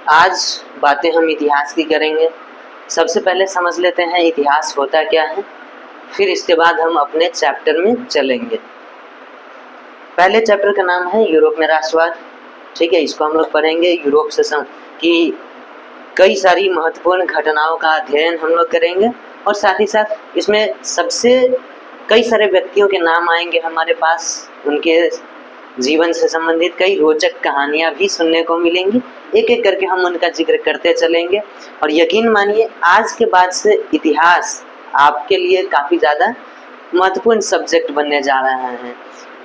आज बातें हम इतिहास की करेंगे। सबसे पहले समझ लेते हैं इतिहास होता क्या है, फिर इसके बाद हम अपने चैप्टर में चलेंगे। पहले चैप्टर का नाम है यूरोप में राष्ट्रवाद। ठीक है, इसको हम लोग पढ़ेंगे। यूरोप से की कई सारी महत्वपूर्ण घटनाओं का अध्ययन हम लोग करेंगे और साथ ही साथ इसमें सबसे कई सारे व्यक्तियों के नाम आएंगे हमारे पास। उनके जीवन से संबंधित कई रोचक कहानियां भी सुनने को मिलेंगी। एक एक करके हम उनका जिक्र करते चलेंगे और यकीन मानिए आज के बाद से इतिहास आपके लिए काफ़ी ज़्यादा महत्वपूर्ण सब्जेक्ट बनने जा रहा है,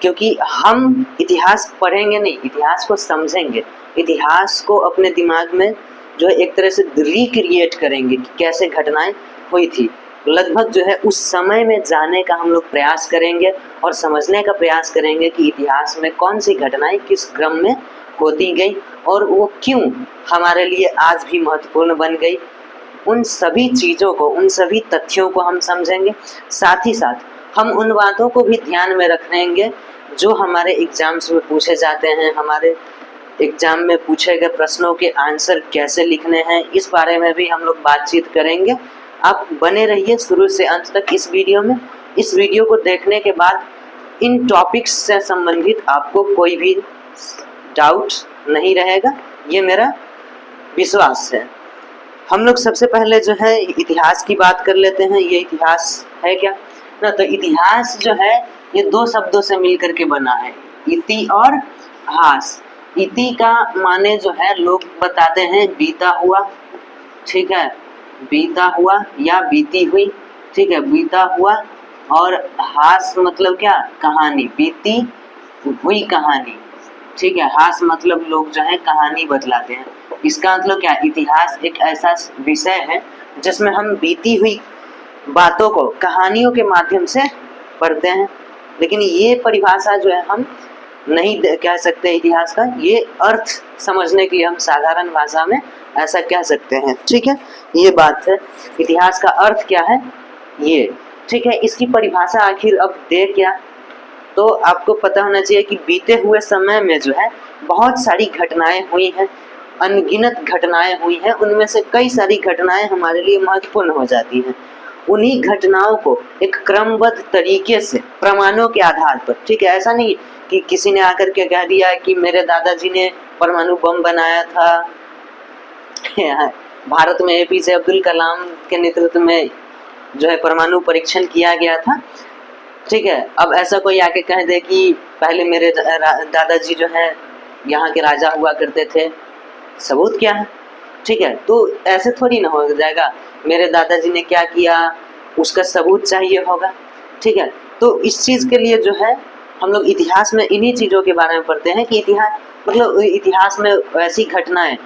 क्योंकि हम इतिहास पढ़ेंगे नहीं, इतिहास को समझेंगे, इतिहास को अपने दिमाग में जो है एक तरह से रिक्रिएट करेंगे कि कैसे घटनाएं हुई थी। लगभग जो है उस समय में जाने का हम लोग प्रयास करेंगे और समझने का प्रयास करेंगे कि इतिहास में कौन सी घटनाएं किस क्रम में होती गई और वो क्यों हमारे लिए आज भी महत्वपूर्ण बन गई। उन सभी चीज़ों को, उन सभी तथ्यों को हम समझेंगे। साथ ही साथ हम उन बातों को भी ध्यान में रखेंगे जो हमारे एग्जाम्स में पूछे जाते हैं। हमारे एग्जाम में पूछे गए प्रश्नों के आंसर कैसे लिखने हैं, इस बारे में भी हम लोग बातचीत करेंगे। आप बने रहिए शुरू से अंत तक इस वीडियो में। इस वीडियो को देखने के बाद इन टॉपिक्स से संबंधित आपको कोई भी डाउट नहीं रहेगा, ये मेरा विश्वास है। हम लोग सबसे पहले जो है इतिहास की बात कर लेते हैं। ये इतिहास है क्या ना, तो इतिहास जो है ये दो शब्दों से मिलकर के बना है, इति और हास। इति का माने जो है लोग बताते हैं बीता हुआ, ठीक है, बीता हुआ या बीती हुई, ठीक है, बीता हुआ। और हास मतलब क्या, कहानी, बीती हुई कहानी, ठीक है। हास मतलब लोग जो है कहानी बतलाते हैं। इसका मतलब क्या, इतिहास एक ऐसा विषय है जिसमें हम बीती हुई बातों को कहानियों के माध्यम से पढ़ते हैं। लेकिन ये परिभाषा जो है हम नहीं कह सकते इतिहास का, ये अर्थ समझने के लिए हम साधारण भाषा में ऐसा कह सकते हैं, ठीक है। ये बात है, इतिहास का अर्थ क्या है ये, ठीक है। इसकी परिभाषा आखिर अब दे क्या, तो आपको पता होना चाहिए कि बीते हुए समय में जो है बहुत सारी घटनाएं हुई हैं, अनगिनत घटनाएं हुई हैं। उनमें से कई सारी घटनाएं हमारे लिए महत्वपूर्ण हो जाती हैं। उन्हीं घटनाओं को एक क्रमबद्ध तरीके से प्रमाणों के आधार पर, ठीक है, ऐसा नहीं कि किसी ने आकर के कह दिया कि मेरे दादाजी ने परमाणु बम बनाया था, भारत में एपीजे अब्दुल कलाम के नेतृत्व में जो है परमाणु परीक्षण किया गया था, ठीक है। अब ऐसा कोई आके कह दे कि पहले मेरे दादाजी जो है यहाँ के राजा हुआ करते थे, सबूत क्या है, ठीक है। तो ऐसे थोड़ी ना हो जाएगा, मेरे दादाजी ने क्या किया उसका सबूत चाहिए होगा, ठीक है। तो इस चीज़ के लिए जो है हम लोग इतिहास में इन्हीं चीज़ों के बारे में पढ़ते हैं कि इतिहास मतलब इतिहास में ऐसी घटनाएं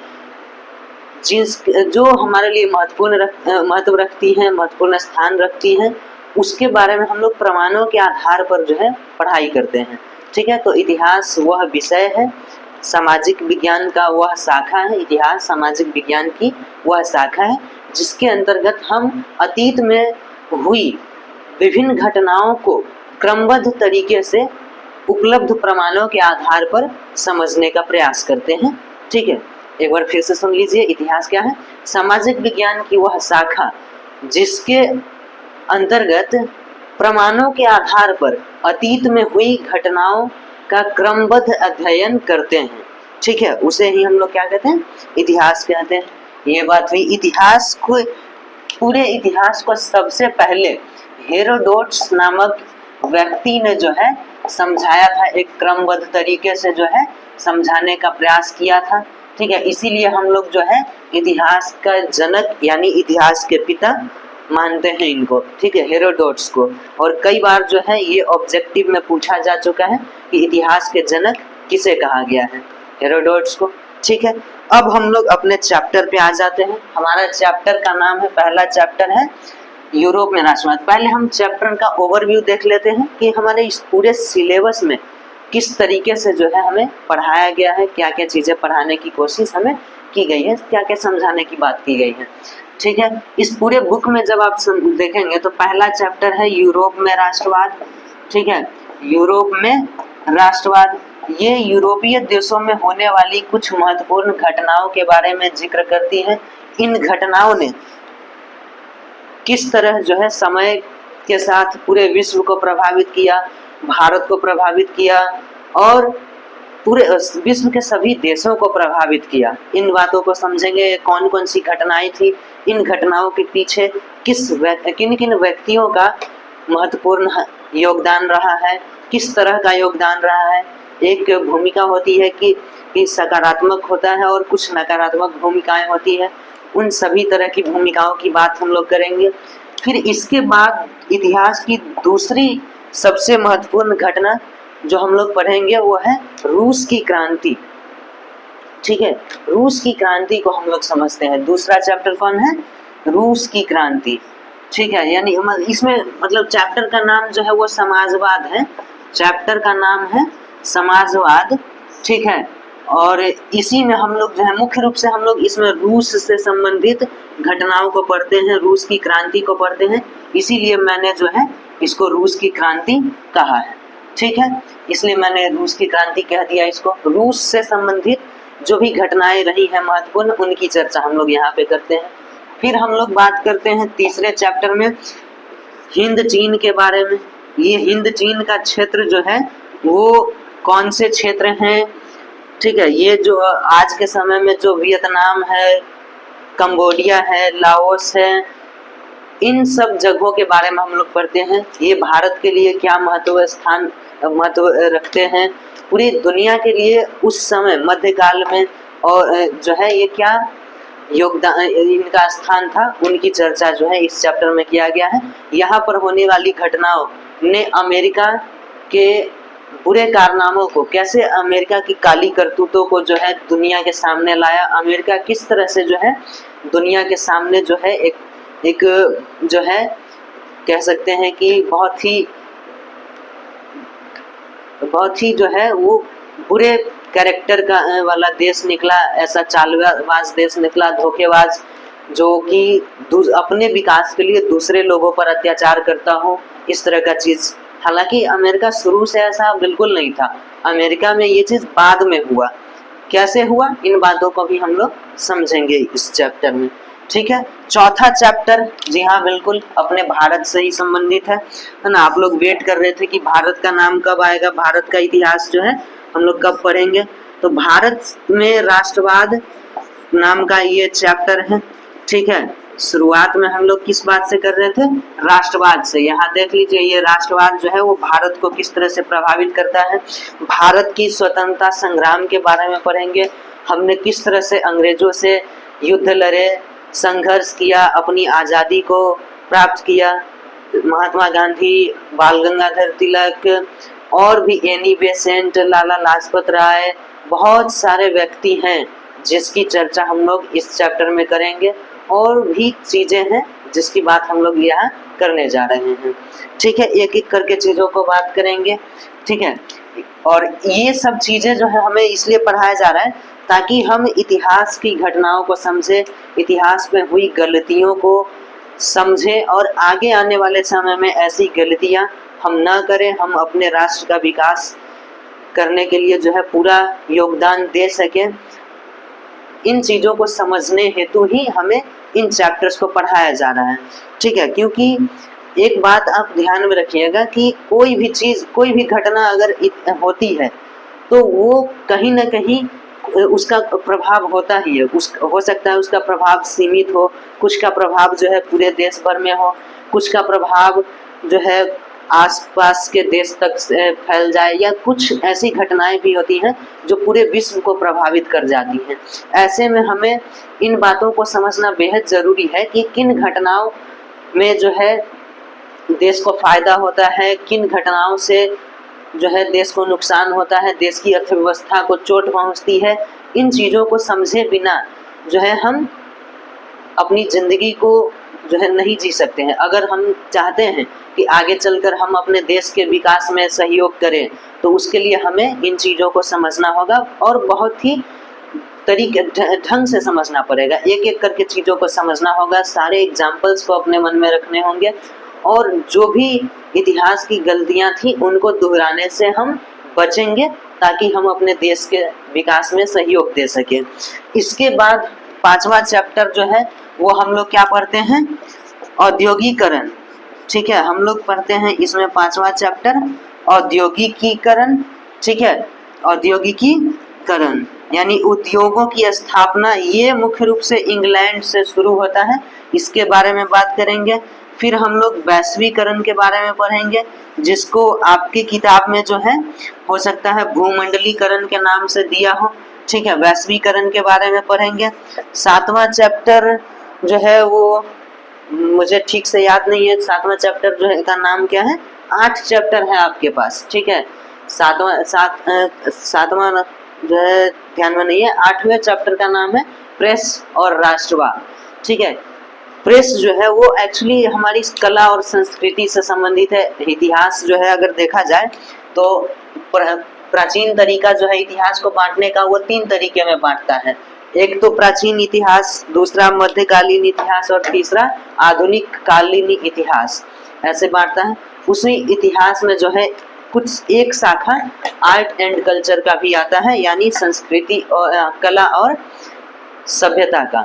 जो हमारे लिए महत्व रखती हैं, महत्वपूर्ण स्थान रखती हैं, उसके बारे में हम लोग प्रमाणों के आधार पर जो है पढ़ाई करते हैं, ठीक है। तो इतिहास वह विषय है, सामाजिक विज्ञान का वह शाखा है, इतिहास सामाजिक विज्ञान की वह शाखा है जिसके अंतर्गत हम अतीत में हुई विभिन्न घटनाओं को क्रमबद्ध तरीके से उपलब्ध प्रमाणों के आधार पर समझने का प्रयास करते हैं, ठीक है। एक बार फिर से सुन लीजिए, इतिहास क्या है, सामाजिक विज्ञान की वह शाखा जिसके अंतर्गत प्रमाणों के आधार पर अतीत में हुई घटनाओं का क्रमबद्ध अध्ययन करते हैं, ठीक है, उसे ही हम लोग क्या कहते हैं, इतिहास कहते हैं। ये बात हुई इतिहास को, पूरे इतिहास को सबसे पहले हेरोडोटस नामक व्यक्ति ने जो है समझाया था, एक क्रमबद्ध तरीके से जो है समझाने का प्रयास किया था, ठीक है। इसीलिए हम लोग जो है इतिहास का जनक यानी इतिहास के पिता मानते हैं इनको, ठीक है, हेरोडोटस को। और कई बार जो है ये ऑब्जेक्टिव में पूछा जा चुका है कि इतिहास के जनक किसे कहा गया है, हेरोडोटस को, ठीक है। अब हम लोग अपने चैप्टर पे आ जाते हैं। हमारा चैप्टर का नाम है, पहला चैप्टर है यूरोप में राष्ट्रवाद। पहले हम चैप्टर का ओवरव्यू देख लेते हैं कि हमारे इस पूरे सिलेबस में किस तरीके से जो है हमें पढ़ाया गया है, क्या क्या चीज़ें पढ़ाने की कोशिश हमें की गई है, क्या क्या समझाने की बात की गई है, ठीक है। इस पूरे बुक में जब आप देखेंगे तो पहला चैप्टर है यूरोप में राष्ट्रवाद, ठीक है, यूरोप में राष्ट्रवाद। ये यूरोपीय देशों में होने वाली कुछ महत्वपूर्ण घटनाओं के बारे में जिक्र करती है। इन घटनाओं ने किस तरह जो है समय के साथ पूरे विश्व को प्रभावित किया, भारत को प्रभावित किया और पूरे विश्व के सभी देशों को प्रभावित किया। इन बातों को समझेंगे, कौन कौन सी घटनाएं थी, इन घटनाओं के पीछे किन किन व्यक्तियों का महत्वपूर्ण योगदान रहा है, किस तरह का योगदान रहा है। एक भूमिका होती है कि सकारात्मक होता है और कुछ नकारात्मक भूमिकाएं होती है। उन सभी तरह की भूमिकाओं की बात हम लोग करेंगे। फिर इसके बाद इतिहास की दूसरी सबसे महत्वपूर्ण घटना जो हम लोग पढ़ेंगे वो है रूस की क्रांति। ठीक है, रूस की क्रांति को हम लोग समझते हैं। दूसरा चैप्टर कौन है? रूस की क्रांति। ठीक है, यानी इसमें मतलब चैप्टर का नाम जो है वो समाजवाद है। चैप्टर का नाम है समाजवाद। ठीक है, और इसी में हम लोग जो है मुख्य रूप से हम लोग इसमें रूस से संबंधित घटनाओं को पढ़ते हैं, रूस की क्रांति को पढ़ते हैं। इसीलिए मैंने जो है इसको रूस की क्रांति कहा है। ठीक है, इसलिए मैंने रूस की क्रांति कह दिया इसको। रूस से संबंधित जो भी घटनाएं रही हैं महत्वपूर्ण, उनकी चर्चा हम लोग यहाँ पे करते हैं। फिर हम लोग बात करते हैं तीसरे चैप्टर में हिंद चीन के बारे में। ये हिंद चीन का क्षेत्र जो है वो कौन से क्षेत्र हैं? ठीक है, ये जो आज के समय में जो वियतनाम है, कंबोडिया है, लाओस है, इन सब जगहों के बारे में हम लोग पढ़ते हैं। ये भारत के लिए क्या महत्व रखते हैं, पूरी दुनिया के लिए उस समय मध्यकाल में, और जो है ये क्या योगदान इनका स्थान था, उनकी चर्चा जो है इस चैप्टर में किया गया है। यहाँ पर होने वाली घटनाओं ने अमेरिका के बुरे कारनामों को, कैसे अमेरिका की काली करतूतों को जो है दुनिया के सामने लाया, अमेरिका किस तरह से जो है दुनिया के सामने जो है एक जो है कह सकते हैं कि बहुत ही जो है वो बुरे कैरेक्टर का वाला देश निकला, ऐसा चालबाज देश निकला, धोखेबाज, जो कि अपने विकास के लिए दूसरे लोगों पर अत्याचार करता हो, इस तरह का चीज़। हालांकि अमेरिका शुरू से ऐसा बिल्कुल नहीं था, अमेरिका में ये चीज़ बाद में हुआ। कैसे हुआ, इन बातों को भी हम लोग समझेंगे इस चैप्टर में। ठीक है, चौथा चैप्टर, जी हाँ बिल्कुल अपने भारत से ही संबंधित है ना। आप लोग वेट कर रहे थे कि भारत का नाम कब आएगा, भारत का इतिहास जो है हम लोग कब पढ़ेंगे। तो भारत में राष्ट्रवाद नाम का ये चैप्टर है। ठीक है, शुरुआत में हम लोग किस बात से कर रहे थे? राष्ट्रवाद से। यहाँ देख लीजिए, ये राष्ट्रवाद जो है वो भारत को किस तरह से प्रभावित करता है। भारत की स्वतंत्रता संग्राम के बारे में पढ़ेंगे। हमने किस तरह से अंग्रेजों से युद्ध लड़े, संघर्ष किया, अपनी आज़ादी को प्राप्त किया। महात्मा गांधी, बाल गंगाधर तिलक और भी एनी बेसेंट, लाला लाजपत राय, बहुत सारे व्यक्ति हैं जिसकी चर्चा हम लोग इस चैप्टर में करेंगे। और भी चीज़ें हैं जिसकी बात हम लोग यहाँ करने जा रहे हैं। ठीक है, एक एक करके चीज़ों को बात करेंगे। ठीक है, और ये सब चीज़ें जो है हमें इसलिए पढ़ाया जा रहा है ताकि हम इतिहास की घटनाओं को समझे, इतिहास में हुई गलतियों को समझे और आगे आने वाले समय में ऐसी गलतियां हम ना करें, हम अपने राष्ट्र का विकास करने के लिए जो है पूरा योगदान दे सकें। इन चीज़ों को समझने हेतु ही हमें इन चैप्टर्स को पढ़ाया जा रहा है। ठीक है, क्योंकि एक बात आप ध्यान में रखिएगा कि कोई भी चीज़, कोई भी घटना अगर होती है तो वो कहीं ना कहीं उसका प्रभाव होता ही है। हो सकता है उसका प्रभाव सीमित हो, कुछ का प्रभाव जो है पूरे देश भर में हो, कुछ का प्रभाव जो है आसपास के देश तक फैल जाए, या कुछ ऐसी घटनाएं भी होती हैं जो पूरे विश्व को प्रभावित कर जाती हैं। ऐसे में हमें इन बातों को समझना बेहद ज़रूरी है कि किन घटनाओं में जो है देश को फ़ायदा होता है, किन घटनाओं से जो है देश को नुकसान होता है, देश की अर्थव्यवस्था को चोट पहुंचती है। इन चीज़ों को समझे बिना जो है हम अपनी ज़िंदगी को जो है नहीं जी सकते हैं। अगर हम चाहते हैं कि आगे चलकर हम अपने देश के विकास में सहयोग करें तो उसके लिए हमें इन चीज़ों को समझना होगा और बहुत ही तरीके ढंग से समझना पड़ेगा। एक एक करके चीज़ों को समझना होगा, सारे एग्जाम्पल्स को अपने मन में रखने होंगे और जो भी इतिहास की गलतियां थी उनको दोहराने से हम बचेंगे ताकि हम अपने देश के विकास में सहयोग दे सकें। इसके बाद 5वां चैप्टर जो है वो हम लोग क्या पढ़ते हैं, औद्योगिकरण। ठीक है, हम लोग पढ़ते हैं इसमें 5वां चैप्टर औद्योगिकीकरण। ठीक है, औद्योगिकीकरण यानी उद्योगों की स्थापना, ये मुख्य रूप से इंग्लैंड से शुरू होता है, इसके बारे में बात करेंगे। फिर हम लोग वैश्वीकरण के बारे में पढ़ेंगे, जिसको आपकी किताब में जो है हो सकता है भूमंडलीकरण के नाम से दिया हो। ठीक है, वैश्वीकरण के बारे में पढ़ेंगे। 7वां चैप्टर जो है वो मुझे ठीक से याद नहीं है, 7वां चैप्टर जो है का नाम क्या है, 8 चैप्टर है आपके पास। ठीक है, 7वां जो है ध्यान में नहीं है। 8वें चैप्टर का नाम है प्रेस और राष्ट्रवाद। ठीक है, प्रेस जो है वो एक्चुअली हमारी कला और संस्कृति से संबंधित है। इतिहास जो है अगर देखा जाए तो प्राचीन तरीका जो है इतिहास को बांटने का वो 3 तरीके में बांटता है। एक तो प्राचीन इतिहास, दूसरा मध्यकालीन इतिहास और तीसरा आधुनिक कालीन इतिहास, ऐसे बांटता है। उसी इतिहास में जो है कुछ एक शाखा आर्ट एंड कल्चर का भी आता है, यानी संस्कृति और कला और सभ्यता का,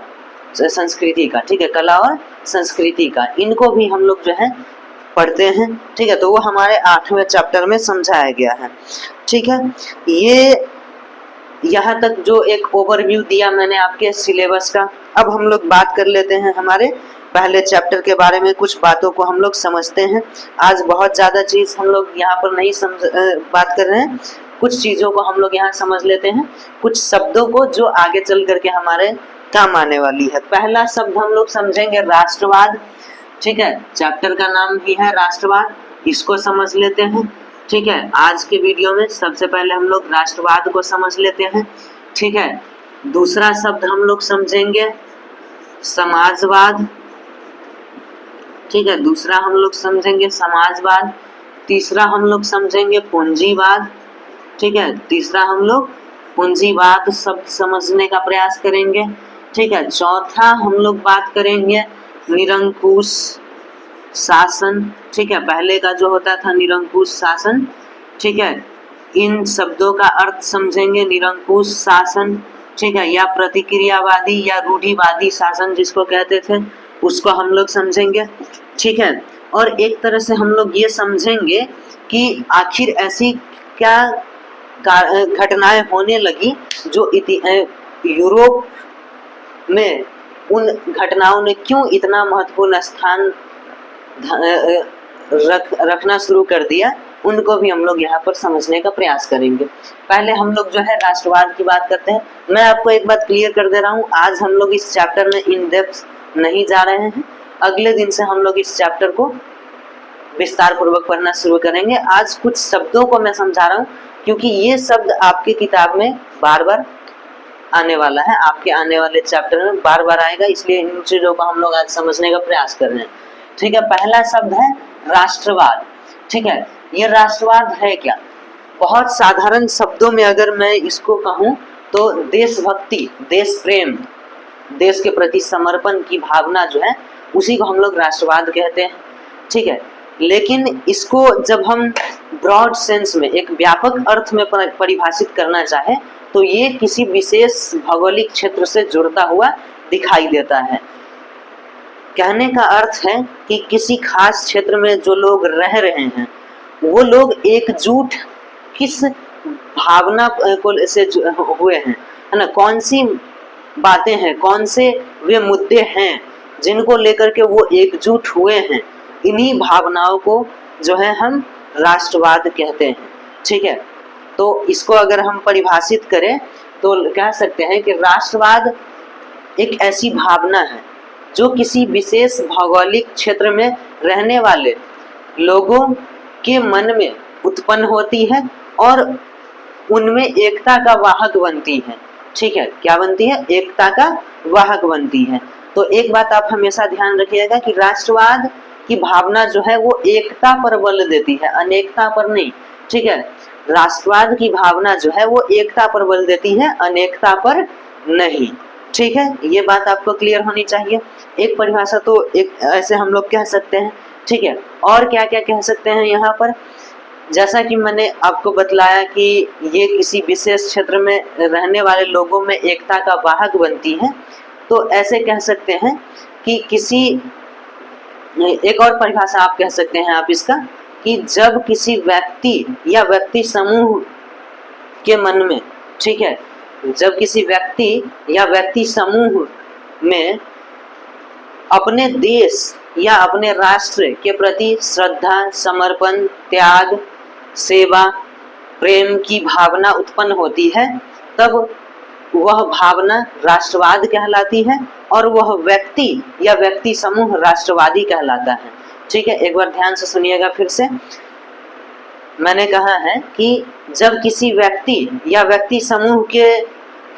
संस्कृति का। ठीक है, कला और संस्कृति का, इनको भी हम लोग जो है पढ़ते हैं। ठीक है, तो वो हमारे 8वें चैप्टर में समझाया गया है। ठीक है, ये यहाँ तक जो एक ओवरव्यू दिया मैंने आपके सिलेबस का। अब हम लोग बात कर लेते हैं हमारे पहले चैप्टर के बारे में, कुछ बातों को हम लोग समझते हैं। आज बहुत ज़्यादा चीज़ हम लोग यहाँ पर नहीं बात कर रहे हैं, कुछ चीज़ों को हम लोग यहाँ समझ लेते हैं, कुछ शब्दों को जो आगे चल करके हमारे काम आने वाली है। पहला शब्द हम लोग समझेंगे राष्ट्रवाद। ठीक है, चैप्टर का नाम भी है राष्ट्रवाद, इसको समझ लेते हैं। ठीक है, आज के वीडियो में सबसे पहले हम लोग राष्ट्रवाद को समझ लेते हैं। ठीक है, दूसरा शब्द हम लोग समझेंगे समाजवाद। ठीक है, दूसरा हम लोग समझेंगे समाजवाद। तीसरा हम लोग समझेंगे पूंजीवाद। ठीक है, तीसरा हम लोग पूंजीवाद शब्द समझने का प्रयास करेंगे। ठीक है, चौथा हम लोग बात करेंगे निरंकुश शासन। ठीक है, पहले का जो होता था निरंकुश शासन। ठीक है, इन शब्दों का अर्थ समझेंगे, निरंकुश शासन। ठीक है, या प्रतिक्रियावादी या रूढ़िवादी शासन जिसको कहते थे, उसको हम लोग समझेंगे। ठीक है, और एक तरह से हम लोग ये समझेंगे कि आखिर ऐसी क्या घटनाएं होने लगी जो यूरोप में उन घटनाओं ने क्यों इतना महत्वपूर्ण स्थान रखना शुरू कर दिया, उनको भी हम लोग यहाँ पर समझने का प्रयास करेंगे। पहले हम लोग जो है राष्ट्रवाद की बात करते हैं। मैं आपको एक बात क्लियर कर दे रहा हूँ, आज हम लोग इस चैप्टर में इन डेप्थ नहीं जा रहे हैं, अगले दिन से हम लोग इस चैप्टर को विस्तार पूर्वक पढ़ना शुरू करेंगे। आज कुछ शब्दों को मैं समझा रहा हूँ क्योंकि ये शब्द आपकी किताब में बार बार आने वाला है, आपके आने वाले चैप्टर में बार बार आएगा, इसलिए इन चीजों को हम लोग आज समझने का प्रयास कर रहे हैं। ठीक है, पहला शब्द है राष्ट्रवाद। ठीक है, ये राष्ट्रवाद है क्या? बहुत साधारण शब्दों में अगर मैं इसको कहूँ तो देशभक्ति, देश प्रेम, देश के प्रति समर्पण की भावना जो है उसी को हम लोग राष्ट्रवाद कहते हैं। ठीक है, लेकिन इसको जब हम ब्रॉड सेंस में, एक व्यापक अर्थ में परिभाषित करना चाहे तो ये किसी विशेष भौगोलिक क्षेत्र से जुड़ता हुआ दिखाई देता है। कहने का अर्थ है कि किसी खास क्षेत्र में जो लोग रह रहे हैं वो लोग एकजुट किस भावना को से हुए हैं, है ना, कौन सी बातें हैं, कौन से वे मुद्दे हैं जिनको लेकर के वो एकजुट हुए हैं, इन्हीं भावनाओं को जो है हम राष्ट्रवाद कहते हैं। ठीक है, तो इसको अगर हम परिभाषित करें तो कह सकते हैं कि राष्ट्रवाद एक ऐसी भावना है जो किसी विशेष भौगोलिक क्षेत्र में रहने वाले लोगों के मन में उत्पन्न होती है और उनमें एकता का वाहक बनती है। ठीक है, क्या बनती है? एकता का वाहक बनती है। तो एक बात आप हमेशा ध्यान रखिएगा कि राष्ट्रवाद की भावना जो है वो एकता पर बल देती है, अनेकता पर नहीं। ठीक है, राष्ट्रवाद की भावना जो है वो एकता पर बल देती है, अनेकता पर नहीं। ठीक है, ये बात आपको क्लियर होनी चाहिए। एक परिभाषा तो एक ऐसे हम लोग कह सकते हैं। ठीक है, और क्या क्या कह सकते हैं यहाँ पर? जैसा कि मैंने आपको बतलाया कि ये किसी विशेष क्षेत्र में रहने वाले लोगों में एकता का वाहक बनती है, तो ऐसे कह सकते हैं कि किसी, एक और परिभाषा आप कह सकते हैं आप इसका, कि जब किसी व्यक्ति या व्यक्ति समूह के मन में, ठीक है, जब किसी व्यक्ति या व्यक्ति समूह में अपने देश या अपने राष्ट्र के प्रति श्रद्धा, समर्पण, त्याग, सेवा, प्रेम की भावना उत्पन्न होती है, तब वह भावना राष्ट्रवाद कहलाती है और वह व्यक्ति या व्यक्ति समूह राष्ट्रवादी कहलाता है। ठीक है, एक बार ध्यान से सुनिएगा फिर से। मैंने कहा है कि जब किसी व्यक्ति या व्यक्ति समूह के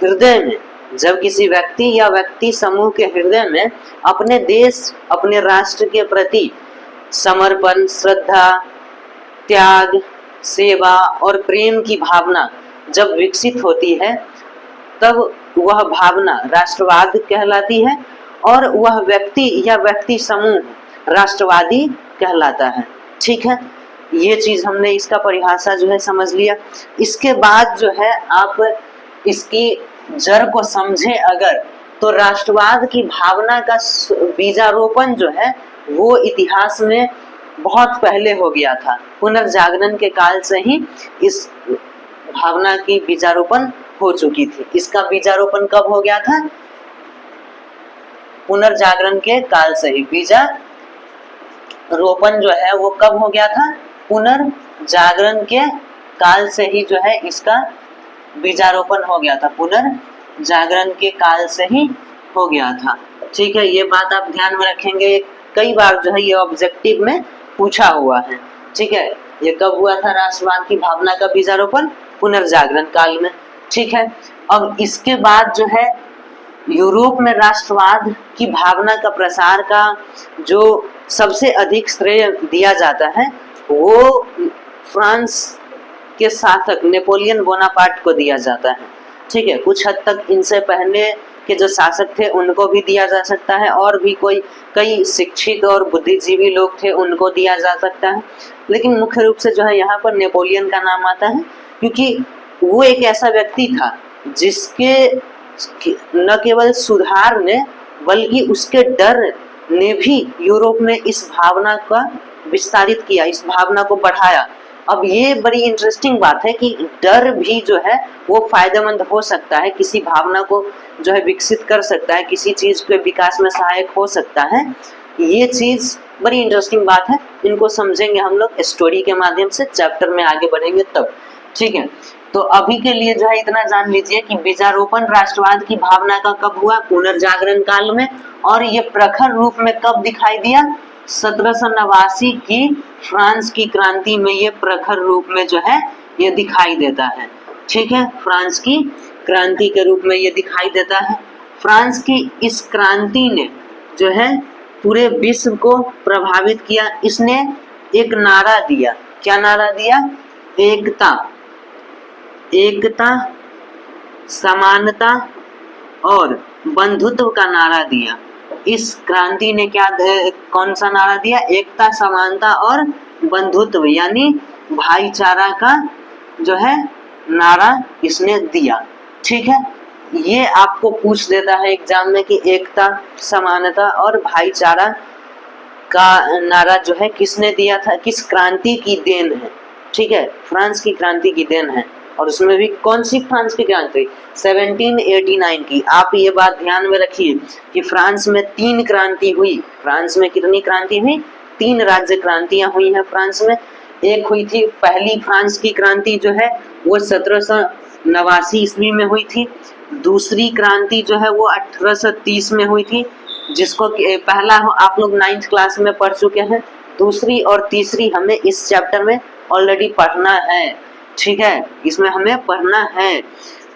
हृदय में, जब किसी व्यक्ति या व्यक्ति समूह के हृदय में अपने देश, अपने राष्ट्र के प्रति समर्पण, श्रद्धा, त्याग, सेवा और प्रेम की भावना जब विकसित होती है, तब वह भावना राष्ट्रवाद कहलाती है और वह व्यक्ति या व्यक्ति समूह राष्ट्रवादी कहलाता है। ठीक है, ये चीज हमने इसका परिभाषा जो है समझ लिया। इसके बाद जो है आप इसकी जड़ को समझे अगर, तो राष्ट्रवाद की भावना का बीजारोपण जो है वो इतिहास में बहुत पहले हो गया था। पुनर्जागरण के काल से ही इस भावना की बीजारोपण हो चुकी थी। इसका बीजारोपण कब हो गया था? पुनर्जागरण के काल से ही। बीजारोपण जो है वो कब हो गया था? पुनर्जागरण के काल से ही जो है इसका बीजारोपण हो गया था, पुनर्जागरण के काल से ही हो गया था। ठीक है, ये बात आप ध्यान में रखेंगे, कई बार जो है ये ऑब्जेक्टिव में पूछा हुआ है। ठीक है, ये कब हुआ था राष्ट्रवाद की भावना का बीजारोपण? पुनर्जागरण काल में। ठीक है, अब इसके बाद जो है यूरोप में राष्ट्रवाद की भावना का प्रसार का जो सबसे अधिक श्रेय दिया जाता है वो फ्रांस के शासक नेपोलियन बोनापार्ट को दिया जाता है। ठीक है, कुछ हद तक इनसे पहले के जो शासक थे उनको भी दिया जा सकता है और भी कई शिक्षित और बुद्धिजीवी लोग थे उनको दिया जा सकता है, लेकिन मुख्य रूप से जो है यहाँ पर नेपोलियन का नाम आता है क्योंकि वो एक ऐसा व्यक्ति था जिसके न केवल सुधार ने बल्कि उसके डर ने भी यूरोप में इस भावना का विस्तारित किया, इस भावना को बढ़ाया। अब ये बड़ी इंटरेस्टिंग बात है कि डर भी जो है वो फायदेमंद हो सकता है, किसी भावना को जो है विकसित कर सकता है, किसी चीज के विकास में सहायक हो सकता है। ये चीज बड़ी इंटरेस्टिंग बात है, इनको समझेंगे हम लोग स्टोरी के माध्यम से, चैप्टर में आगे बढ़ेंगे तब। ठीक है, तो अभी के लिए जो है इतना जान लीजिए कि बीजारोपण राष्ट्रवाद की भावना का कब हुआ? पुनर्जागरण काल में। और ये प्रखर रूप में कब दिखाई दिया? 1789 की फ्रांस की क्रांति में ये प्रखर रूप में जो है ये दिखाई देता है। ठीक है, फ्रांस की क्रांति के रूप में ये दिखाई देता है। फ्रांस की इस क्रांति ने जो है पूरे विश्व को प्रभावित किया। इसने एक नारा दिया, क्या नारा दिया? एकता, एकता, समानता और बंधुत्व का नारा दिया। इस क्रांति ने क्या कौन सा नारा दिया? एकता, समानता और बंधुत्व यानी भाईचारा का जो है नारा इसने दिया। ठीक है, ये आपको पूछ देता है एग्जाम में कि एकता, समानता और भाईचारा का नारा जो है किसने दिया था, किस क्रांति की देन है? ठीक है, फ्रांस की क्रांति की देन है। और उसमें भी कौन सी फ्रांस की क्रांति? 1789 की। आप ये बात ध्यान में रखिए कि फ्रांस में 3 क्रांति हुई। फ्रांस में कितनी क्रांति हुई? 3 राज्य क्रांतियां हुई हैं फ्रांस में। एक हुई थी पहली फ्रांस की क्रांति जो है वो 1789 ईस्वी में हुई थी। दूसरी क्रांति जो है वो 1830 में हुई थी, जिसको पहला आप लोग 9th क्लास में पढ़ चुके हैं। दूसरी और तीसरी हमें इस चैप्टर में ऑलरेडी पढ़ना है। ठीक है, इसमें हमें पढ़ना है।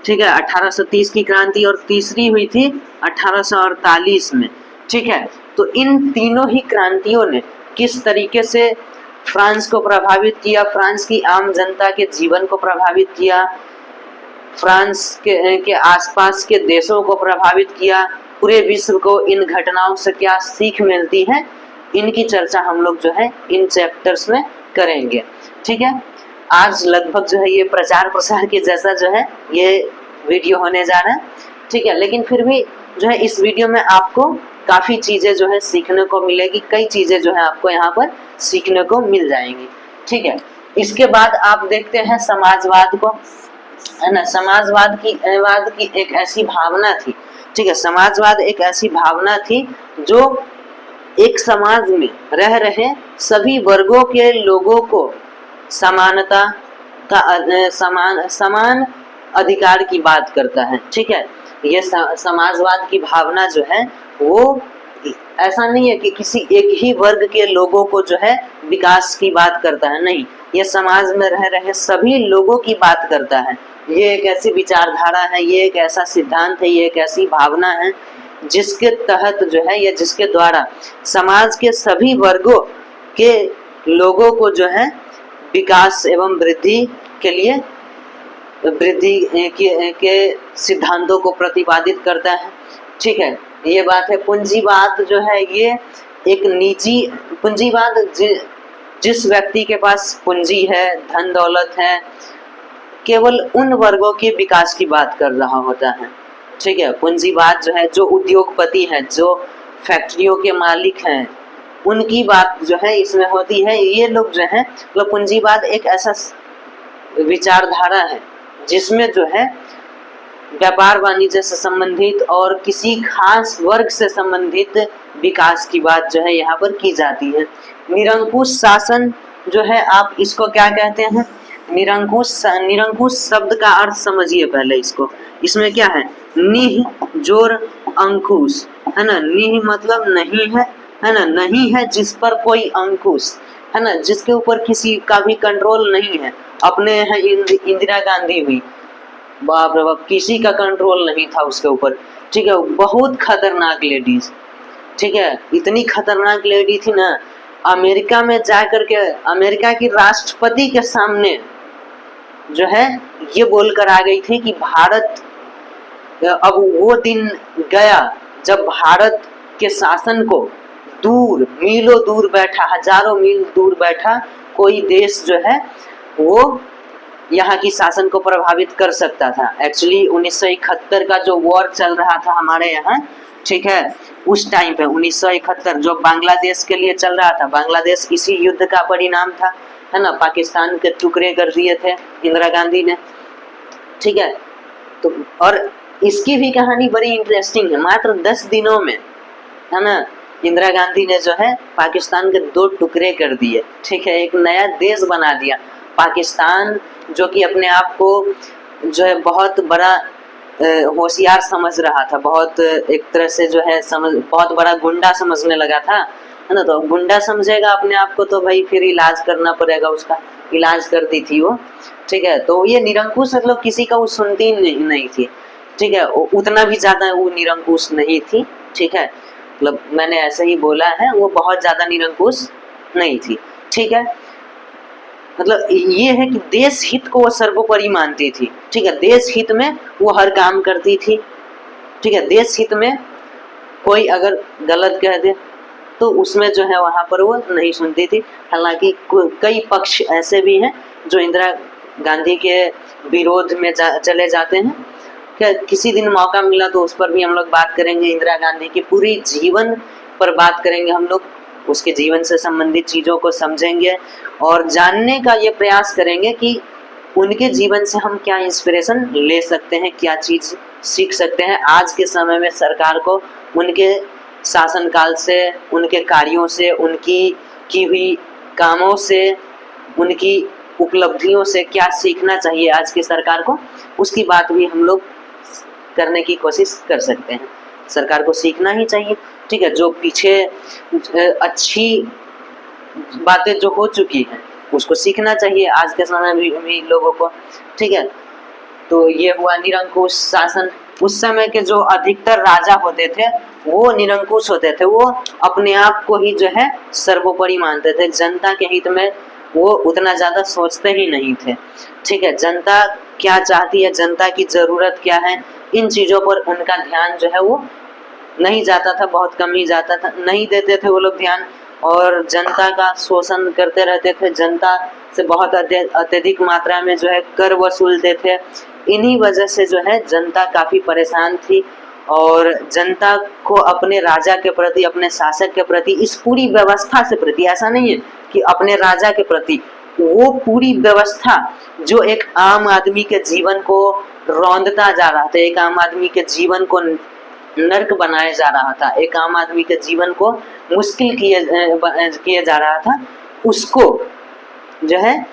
ठीक है, 1830 की क्रांति और तीसरी हुई थी 1848 में। ठीक है, तो इन तीनों ही क्रांतियों ने किस तरीके से फ्रांस को प्रभावित किया, फ्रांस की आम जनता के जीवन को प्रभावित किया, फ्रांस के आसपास के देशों को प्रभावित किया, पूरे विश्व को इन घटनाओं से क्या सीख मिलती है, इनकी चर्चा हम लोग जो है इन चैप्टर्स में करेंगे। ठीक है, आज लगभग जो है ये प्रचार प्रसार के जैसा जो है ये वीडियो होने जा रहा है, ठीक है। लेकिन फिर भी जो है इस वीडियो में आपको काफ़ी चीज़ें जो है सीखने को मिलेगी, कई चीज़ें जो है आपको यहाँ पर सीखने को मिल जाएंगी, ठीक है। इसके बाद आप देखते हैं समाजवाद को, है ना। समाजवाद की एक ऐसी भावना थी, ठीक है। समाजवाद एक ऐसी भावना थी जो एक समाज में रह रहे सभी वर्गों के लोगों को समानता का समान अधिकार की बात करता है, ठीक है। ये समाजवाद की भावना जो है वो ऐसा नहीं है कि किसी एक ही वर्ग के लोगों को जो है विकास की बात करता है, नहीं, ये समाज में रह रहे सभी लोगों की बात करता है। ये एक ऐसी विचारधारा है, ये एक ऐसा सिद्धांत है, ये एक ऐसी भावना है जिसके तहत जो है या जिसके द्वारा समाज के सभी वर्गों के लोगों को जो है विकास एवं वृद्धि के लिए वृद्धि के सिद्धांतों को प्रतिपादित करता है, ठीक है। ये बात है। पूंजीवाद जो है ये एक निजी पूंजीवाद जिस व्यक्ति के पास पूंजी है, धन दौलत है, केवल उन वर्गों के विकास की बात कर रहा होता है, ठीक है। पूंजीवाद जो है जो उद्योगपति हैं, जो फैक्ट्रियों के मालिक हैं, उनकी बात जो है इसमें होती है। ये लोग जो है मतलब पूंजीवाद एक ऐसा विचारधारा है जिसमें जो है व्यापार वाणिज्य से संबंधित और किसी खास वर्ग से संबंधित विकास की बात जो है यहाँ पर की जाती है। निरंकुश शासन जो है आप इसको क्या कहते हैं? निरंकुश शब्द का अर्थ समझिए पहले इसको। इसमें क्या है? निह जोर अंकुश, है ना। निह मतलब नहीं है ना, नहीं है जिस पर कोई अंकुश, है ना, जिसके ऊपर किसी का भी कंट्रोल नहीं है। अपने यहाँ इंदिरा गांधी हुई, बाप रे बाप, किसी का कंट्रोल नहीं था उसके ऊपर, ठीक है। बहुत खतरनाक लेडीज, ठीक है, इतनी खतरनाक लेडी थी ना, अमेरिका में जाकर के अमेरिका की राष्ट्रपति के सामने जो है ये बोलकर आ गई थी कि भारत, अब वो दिन गया जब भारत के शासन को दूर, मीलों दूर बैठा, हजारों मील दूर बैठा कोई देश जो है वो यहाँ की शासन को प्रभावित कर सकता था। एक्चुअली 1971 का जो वॉर चल रहा था हमारे यहाँ, ठीक है, उस टाइम पे 1971 जो बांग्लादेश के लिए चल रहा था, बांग्लादेश इसी युद्ध का परिणाम था, है ना। पाकिस्तान के टुकड़े कर दिए थे इंदिरा गांधी ने, ठीक है। तो और इसकी भी कहानी बड़ी इंटरेस्टिंग है। मात्र 10 दिनों में, है ना, इंदिरा गांधी ने जो है पाकिस्तान के 2 टुकड़े कर दिए, ठीक है, एक नया देश बना दिया पाकिस्तान, जो कि अपने आप को जो है बहुत बड़ा होशियार समझ रहा था, बहुत एक तरह से जो है बहुत बड़ा गुंडा समझने लगा था, है ना। तो गुंडा समझेगा अपने आप को तो भाई फिर इलाज करना पड़ेगा, उसका इलाज कर दी थी वो, ठीक है। तो ये निरंकुश मतलब किसी का वो सुनती नहीं थी, ठीक है, उतना भी ज्यादा वो निरंकुश नहीं थी, ठीक है, मतलब मैंने ऐसे ही बोला है, वो बहुत ज्यादा निरंकुश नहीं थी, ठीक है। मतलब ये है कि देश हित को वो सर्वोपरि मानती थी, ठीक है, देश हित में वो हर काम करती थी, ठीक है। देश हित में कोई अगर गलत कह दे तो उसमें जो है वहाँ पर वो नहीं सुनती थी। हालांकि कई पक्ष ऐसे भी हैं जो इंदिरा गांधी के विरोध में चले जाते हैं। क्या किसी दिन मौका मिला तो उस पर भी हम लोग बात करेंगे, इंदिरा गांधी की पूरी जीवन पर बात करेंगे हम लोग, उसके जीवन से संबंधित चीज़ों को समझेंगे और जानने का ये प्रयास करेंगे कि उनके जीवन से हम क्या इंस्पिरेशन ले सकते हैं, क्या चीज़ सीख सकते हैं आज के समय में सरकार को उनके शासनकाल से, उनके कार्यों से, उनकी की हुई कामों से, उनकी उपलब्धियों से क्या सीखना चाहिए आज की सरकार को, उसकी बात भी हम लोग करने की कोशिश कर सकते हैं। सरकार को सीखना ही चाहिए, ठीक है, जो पीछे अच्छी बातें जो हो चुकी हैं उसको सीखना चाहिए आज के समय में भी लोगों को, ठीक है। तो ये हुआ निरंकुश शासन। उस समय के जो अधिकतर राजा होते थे वो निरंकुश होते थे, वो अपने आप को ही जो है सर्वोपरि मानते थे, जनता के हित में वो उतना ज़्यादा सोचते ही नहीं थे, ठीक है। जनता क्या चाहती है, जनता की ज़रूरत क्या है, इन चीज़ों पर उनका ध्यान जो है वो नहीं जाता था, बहुत कम ही जाता था, नहीं देते थे वो लोग ध्यान। और जनता का शोषण करते रहते थे, जनता से बहुत अत्यधिक मात्रा में जो है कर वसूलते थे। इन्हीं वजह से जो है जनता काफ़ी परेशान थी और जनता को अपने राजा के प्रति, अपने शासक के प्रति, इस पूरी व्यवस्था से प्रति, ऐसा नहीं है कि अपने राजा के प्रति, वो पूरी व्यवस्था जो एक आम आदमी के जीवन को रौंदता जा रहा था, एक आम आदमी के जीवन को नर्क बनाया जा रहा था, एक आम आदमी के जीवन को मुश्किल किया जा रहा था, उसको जो है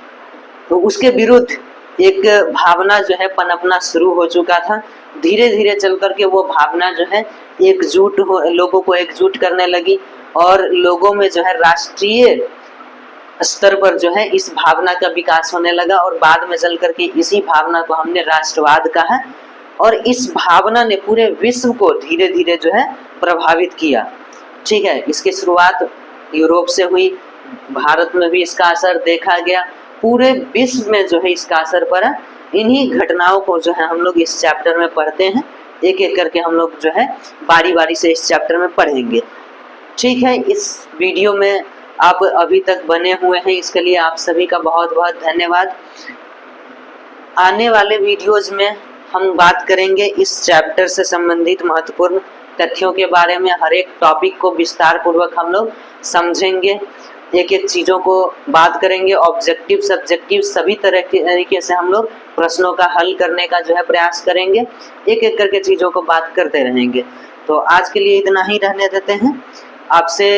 तो उसके विरुद्ध एक भावना जो है पनपना शुरू हो चुका था। धीरे धीरे चल करके वो भावना जो है लोगों को एकजुट करने लगी और लोगों में जो है राष्ट्रीय स्तर पर जो है इस भावना का विकास होने लगा और बाद में चल करके इसी भावना को हमने राष्ट्रवाद कहा और इस भावना ने पूरे विश्व को धीरे धीरे जो है प्रभावित किया। ठीक है, इसकी शुरुआत यूरोप से हुई, भारत में भी इसका असर देखा गया, पूरे विश्व में जो है इसका असर पड़ा। इन्हीं घटनाओं को जो है हम लोग इस चैप्टर में पढ़ते हैं, एक एक करके हम लोग जो है बारी बारी से इस चैप्टर में पढ़ेंगे। ठीक है, इस वीडियो में आप अभी तक बने हुए हैं, इसके लिए आप सभी का बहुत बहुत धन्यवाद। आने वाले वीडियोज में हम बात करेंगे इस चैप्टर से संबंधित महत्वपूर्ण तथ्यों के बारे में। हर एक टॉपिक को विस्तार पूर्वक हम लोग समझेंगे, एक एक चीज़ों को बात करेंगे, ऑब्जेक्टिव सब्जेक्टिव सभी तरह के तरीके से हम लोग प्रश्नों का हल करने का जो है प्रयास करेंगे, एक एक करके चीज़ों को बात करते रहेंगे। तो आज के लिए इतना ही रहने देते हैं। आपसे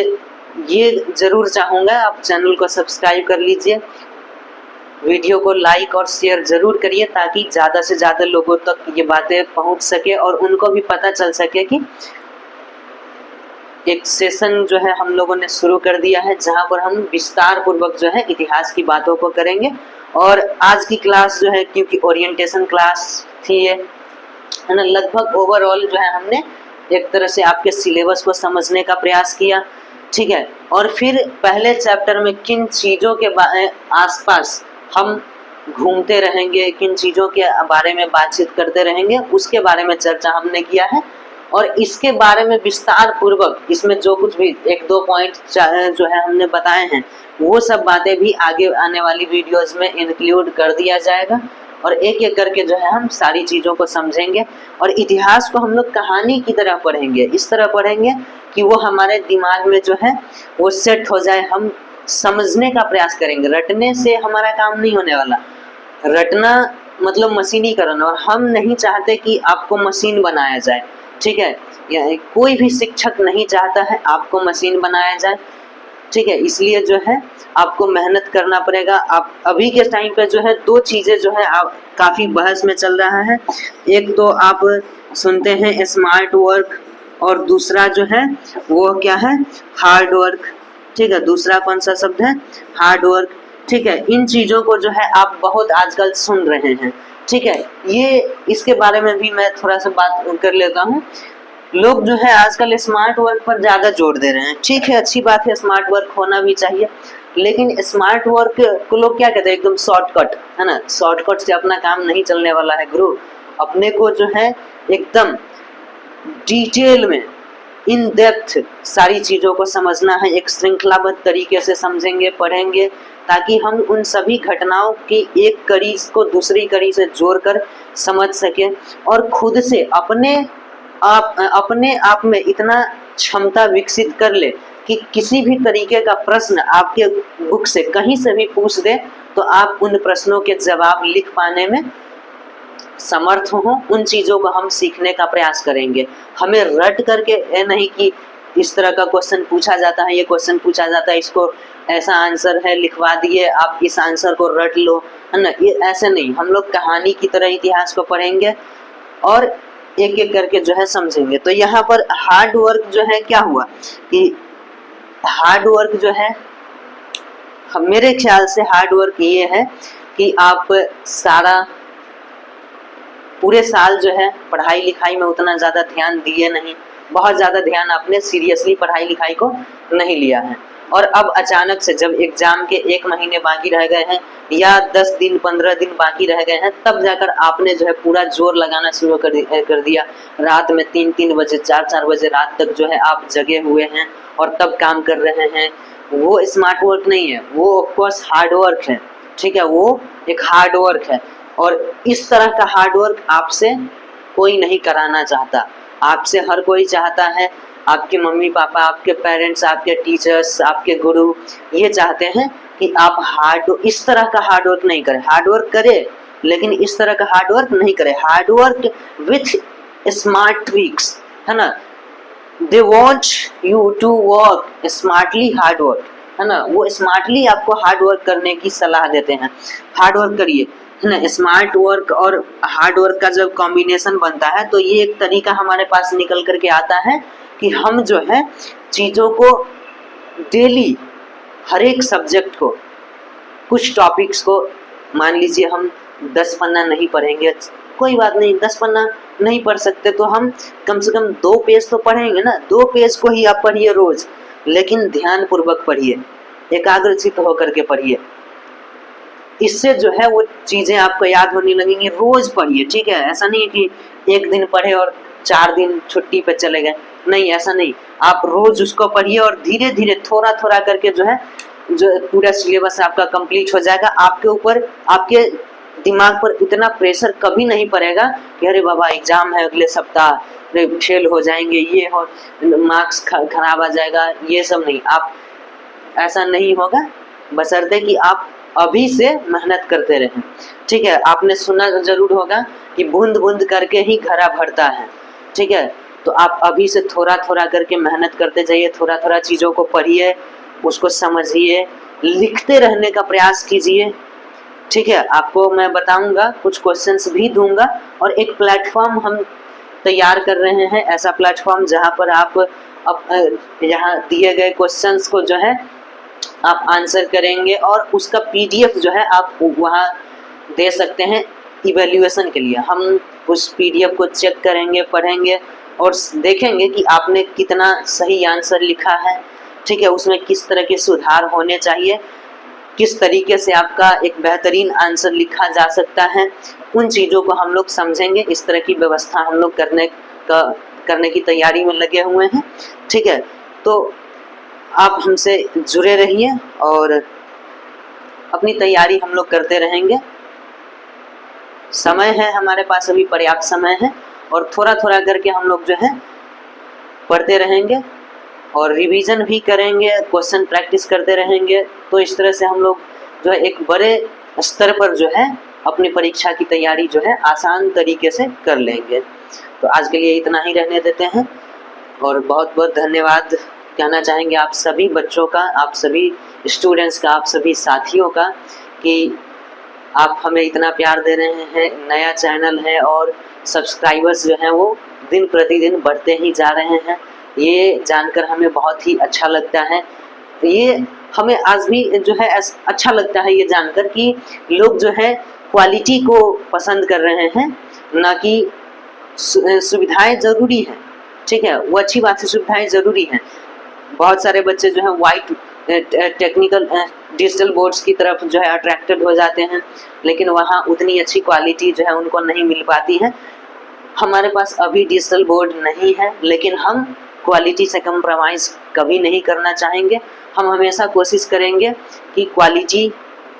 ये ज़रूर चाहूँगा आप चैनल को सब्सक्राइब कर लीजिए, वीडियो को लाइक और शेयर ज़रूर करिए ताकि ज़्यादा से ज़्यादा लोगों तक ये बातें पहुंच सके और उनको भी पता चल सके कि एक सेशन जो है हम लोगों ने शुरू कर दिया है जहां पर हम विस्तार पूर्वक जो है इतिहास की बातों को करेंगे। और आज की क्लास जो है, क्योंकि ओरिएंटेशन क्लास थी ये, है ना, लगभग ओवरऑल जो है हमने एक तरह से आपके सिलेबस को समझने का प्रयास किया। ठीक है, और फिर पहले चैप्टर में किन चीज़ों के आसपास हम घूमते रहेंगे, किन चीज़ों के बारे में बातचीत करते रहेंगे, उसके बारे में चर्चा हमने किया है। और इसके बारे में विस्तार पूर्वक इसमें जो कुछ भी एक दो पॉइंट जो है हमने बताए हैं, वो सब बातें भी आगे आने वाली वीडियोस में इंक्लूड कर दिया जाएगा और एक एक करके जो है हम सारी चीज़ों को समझेंगे। और इतिहास को हम लोग कहानी की तरह पढ़ेंगे, इस तरह पढ़ेंगे कि वो हमारे दिमाग में जो है वो सेट हो जाए, हम समझने का प्रयास करेंगे। रटने से हमारा काम नहीं होने वाला, रटना मतलब मशीनीकरण, और हम नहीं चाहते कि आपको मशीन बनाया जाए। ठीक है, कोई भी शिक्षक नहीं चाहता है आपको मशीन बनाया जाए। ठीक है, इसलिए जो है आपको मेहनत करना पड़ेगा। आप अभी के टाइम पे जो है दो चीज़ें जो है आप काफ़ी बहस में चल रहा है, एक तो आप सुनते हैं स्मार्ट वर्क और दूसरा जो है वो क्या है, हार्ड वर्क। ठीक है, दूसरा कौन सा शब्द है, हार्ड वर्क। ठीक है, इन चीज़ों को जो है आप बहुत आजकल सुन रहे हैं। ठीक है, ये इसके बारे में भी मैं थोड़ा सा बात कर लेता हूँ। लोग जो है आजकल स्मार्ट वर्क पर ज़्यादा जोर दे रहे हैं। ठीक है, अच्छी बात है, स्मार्ट वर्क होना भी चाहिए, लेकिन स्मार्ट वर्क को लोग क्या कहते हैं, एकदम शॉर्टकट, है ना, शॉर्टकट से अपना काम नहीं चलने वाला है गुरु। अपने को जो है एकदम डिटेल में, इन डेप्थ सारी चीज़ों को समझना है, एक श्रृंखलाबद्ध तरीके से समझेंगे, पढ़ेंगे, ताकि हम उन सभी घटनाओं की एक कड़ी को दूसरी कड़ी से जोड़कर समझ सकें और खुद से अपने आप में इतना क्षमता विकसित कर ले कि किसी भी तरीके का प्रश्न आपके बुक से कहीं से भी पूछ दे तो आप उन प्रश्नों के जवाब लिख पाने में समर्थ हो। उन चीज़ों को हम सीखने का प्रयास करेंगे। हमें रट करके नहीं कि इस तरह का क्वेश्चन पूछा जाता है, ये क्वेश्चन पूछा जाता है, इसको ऐसा आंसर है, लिखवा दिए, आप इस आंसर को रट लो, है ना, ये ऐसे नहीं। हम लोग कहानी की तरह इतिहास को पढ़ेंगे और एक एक करके जो है समझेंगे। तो यहाँ पर हार्ड वर्क जो है क्या हुआ कि हार्ड वर्क जो है, मेरे ख्याल से हार्ड वर्क ये है कि आप सारा पूरे साल जो है पढ़ाई लिखाई में उतना ज़्यादा ध्यान दिए नहीं, बहुत ज़्यादा ध्यान आपने सीरियसली पढ़ाई लिखाई को नहीं लिया है, और अब अचानक से जब एग्जाम के 1 महीने बाकी रह गए हैं या 10 दिन 15 दिन बाकी रह गए हैं, तब जाकर आपने जो है पूरा जोर लगाना शुरू कर दिया। रात में 3-3 बजे 4-4 बजे रात तक जो है आप जगे हुए हैं और तब काम कर रहे हैं। वो स्मार्ट वर्क नहीं है, वो ऑफकोर्स हार्ड वर्क है, ठीक है, वो एक हार्ड वर्क है। और इस तरह का हार्ड वर्क आपसे कोई नहीं कराना चाहता। आपसे हर कोई चाहता है, आपके मम्मी पापा, आपके पेरेंट्स, आपके टीचर्स, आपके गुरु ये चाहते हैं कि आप इस तरह का हार्ड वर्क नहीं करें। हार्ड वर्क करें लेकिन इस तरह का हार्ड वर्क नहीं करें। Hard work with smart tricks, है ना। They want you to work smartly hard work, है ना। वो स्मार्टली आपको हार्ड वर्क करने की सलाह देते हैं। हार्ड वर्क करिए, है ना। स्मार्ट वर्क और हार्ड वर्क का जब कॉम्बिनेशन बनता है तो ये एक तरीका हमारे पास निकल करके आता है कि हम जो है चीज़ों को डेली हर एक सब्जेक्ट को, कुछ टॉपिक्स को, मान लीजिए हम 10 पन्ना नहीं पढ़ेंगे, कोई बात नहीं, 10 पन्ना नहीं पढ़ सकते तो हम कम से कम 2 पेज तो पढ़ेंगे ना। 2 पेज को ही आप पढ़िए रोज, लेकिन ध्यान पूर्वक पढ़िए, एकाग्रचित्त होकर के पढ़िए। इससे जो है वो चीज़ें आपको याद होने लगेंगी। रोज पढ़िए, ठीक है। ऐसा नहीं है कि एक दिन पढ़े और 4 दिन छुट्टी पे चले गए, नहीं, ऐसा नहीं। आप रोज उसको पढ़िए और धीरे धीरे थोड़ा थोड़ा करके जो है जो पूरा सिलेबस आपका कंप्लीट हो जाएगा। आपके ऊपर, आपके दिमाग पर इतना प्रेशर कभी नहीं पड़ेगा कि अरे बाबा एग्जाम है अगले सप्ताह, अरे फेल हो जाएंगे, ये हो, मार्क्स खराब आ जाएगा, ये सब नहीं। आप ऐसा नहीं होगा, बशर्ते कि आप अभी से मेहनत करते रहें, ठीक है। आपने सुना जरूर होगा कि बूंद बूंद करके ही घड़ा भरता है, ठीक है। तो आप अभी से थोड़ा थोड़ा करके मेहनत करते जाइए, थोड़ा थोड़ा चीज़ों को पढ़िए, उसको समझिए, लिखते रहने का प्रयास कीजिए, ठीक है। आपको मैं बताऊंगा, कुछ क्वेश्चंस भी दूंगा और एक प्लेटफॉर्म हम तैयार कर रहे हैं, ऐसा प्लेटफॉर्म जहां पर आप यहाँ दिए गए क्वेश्चंस को जो है आप आंसर करेंगे और उसका PDF जो है आप वहाँ दे सकते हैं इवैल्यूएशन के लिए। हम उस PDF को चेक करेंगे, पढ़ेंगे और देखेंगे कि आपने कितना सही आंसर लिखा है, ठीक है। उसमें किस तरह के सुधार होने चाहिए, किस तरीके से आपका एक बेहतरीन आंसर लिखा जा सकता है, उन चीज़ों को हम लोग समझेंगे। इस तरह की व्यवस्था हम लोग करने की तैयारी में लगे हुए हैं, ठीक है। तो आप हमसे जुड़े रहिए और अपनी तैयारी हम लोग करते रहेंगे। समय है हमारे पास, अभी पर्याप्त समय है और थोड़ा थोड़ा करके हम लोग जो है पढ़ते रहेंगे और रिवीजन भी करेंगे, क्वेश्चन प्रैक्टिस करते रहेंगे। तो इस तरह से हम लोग जो है एक बड़े स्तर पर जो है अपनी परीक्षा की तैयारी जो है आसान तरीके से कर लेंगे। तो आज के लिए इतना ही रहने देते हैं और बहुत बहुत धन्यवाद कहना चाहेंगे आप सभी बच्चों का, आप सभी स्टूडेंट्स का, आप सभी साथियों का कि आप हमें इतना प्यार दे रहे हैं। नया चैनल है और सब्सक्राइबर्स जो हैं वो दिन प्रतिदिन बढ़ते ही जा रहे हैं। ये जानकर हमें बहुत ही अच्छा लगता है। ये हमें आज भी जो है अच्छा लगता है ये जानकर कि लोग जो है क्वालिटी को पसंद कर रहे हैं, ना कि सुविधाएं ज़रूरी हैं, ठीक है, वो अच्छी बात है, सुविधाएं ज़रूरी हैं। बहुत सारे बच्चे जो है वाइट टेक्निकल डिजिटल बोर्ड्स की तरफ जो है अट्रैक्टेड हो जाते हैं, लेकिन वहाँ उतनी अच्छी क्वालिटी जो है उनको नहीं मिल पाती है। हमारे पास अभी डिजिटल बोर्ड नहीं है, लेकिन हम क्वालिटी से कंप्रोमाइज़ कभी नहीं करना चाहेंगे। हम हमेशा कोशिश करेंगे कि क्वालिटी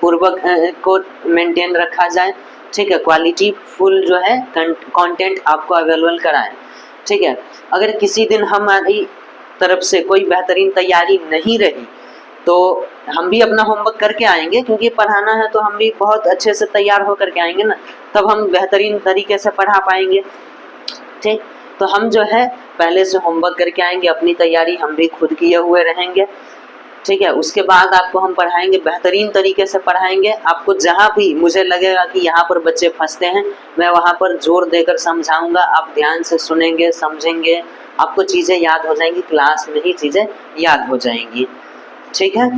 पूर्वक को मेंटेन रखा जाए, ठीक है। क्वालिटी फुल जो है कंटेंट आपको अवेलेबल कराएं, ठीक है। अगर किसी दिन हमारी तरफ से कोई बेहतरीन तैयारी नहीं रही तो हम भी अपना होमवर्क करके आएंगे, क्योंकि पढ़ाना है तो हम भी बहुत अच्छे से तैयार होकर के आएंगे ना, तब हम बेहतरीन तरीके से पढ़ा पाएंगे, ठीक। तो हम जो है पहले से होमवर्क करके आएंगे, अपनी तैयारी हम भी खुद किए हुए रहेंगे, ठीक है। उसके बाद आपको हम पढ़ाएंगे, बेहतरीन तरीके से पढ़ाएंगे। आपको जहाँ भी मुझे लगेगा कि यहाँ पर बच्चे फंसते हैं, मैं वहाँ पर जोर देकर समझाऊंगा। आप ध्यान से सुनेंगे, समझेंगे, आपको चीज़ें याद हो जाएंगी, क्लास में ही चीज़ें याद हो जाएंगी, ठीक है।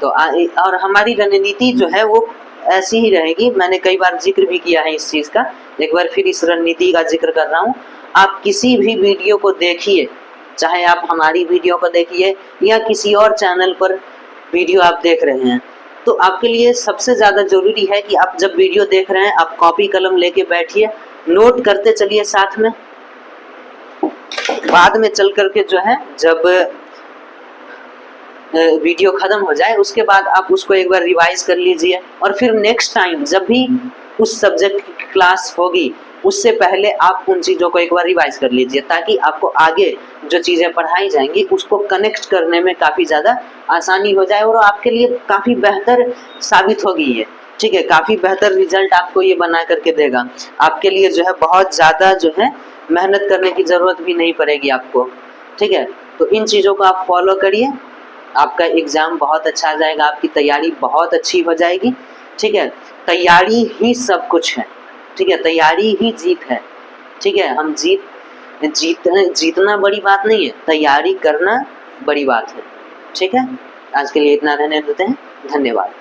तो और हमारी रणनीति जो है वो ऐसी ही रहेगी। मैंने कई बार जिक्र भी किया है इस चीज़ का, एक बार फिर इस रणनीति का जिक्र कर रहा हूँ। आप किसी भी वीडियो को देखिए, चाहे आप हमारी वीडियो को देखिए या किसी और चैनल पर वीडियो आप देख रहे हैं, तो आपके लिए सबसे ज़्यादा ज़रूरी है कि आप जब वीडियो देख रहे हैं आप कॉपी कलम लेके बैठिए, नोट करते चलिए साथ में। बाद में चल करके जो है जब वीडियो ख़त्म हो जाए उसके बाद आप उसको एक बार रिवाइज कर लीजिए, और फिर नेक्स्ट टाइम जब भी उस सब्जेक्ट की क्लास होगी उससे पहले आप उन चीज़ों को एक बार रिवाइज कर लीजिए, ताकि आपको आगे जो चीज़ें पढ़ाई जाएंगी उसको कनेक्ट करने में काफ़ी ज़्यादा आसानी हो जाए और आपके लिए काफ़ी बेहतर साबित होगी ये। ठीक है, काफ़ी बेहतर रिजल्ट आपको ये बना करके देगा। आपके लिए जो है बहुत ज़्यादा जो है मेहनत करने की ज़रूरत भी नहीं पड़ेगी आपको। ठीक है, तो इन चीज़ों को आप फॉलो करिए, आपका एग्ज़ाम बहुत अच्छा आ जाएगा, आपकी तैयारी बहुत अच्छी हो जाएगी। ठीक है, तैयारी ही सब कुछ है। ठीक है, तैयारी ही जीत है। ठीक है, हम जीतना बड़ी बात नहीं है, तैयारी करना बड़ी बात है। ठीक है, आज के लिए इतना रहने देते हैं। धन्यवाद।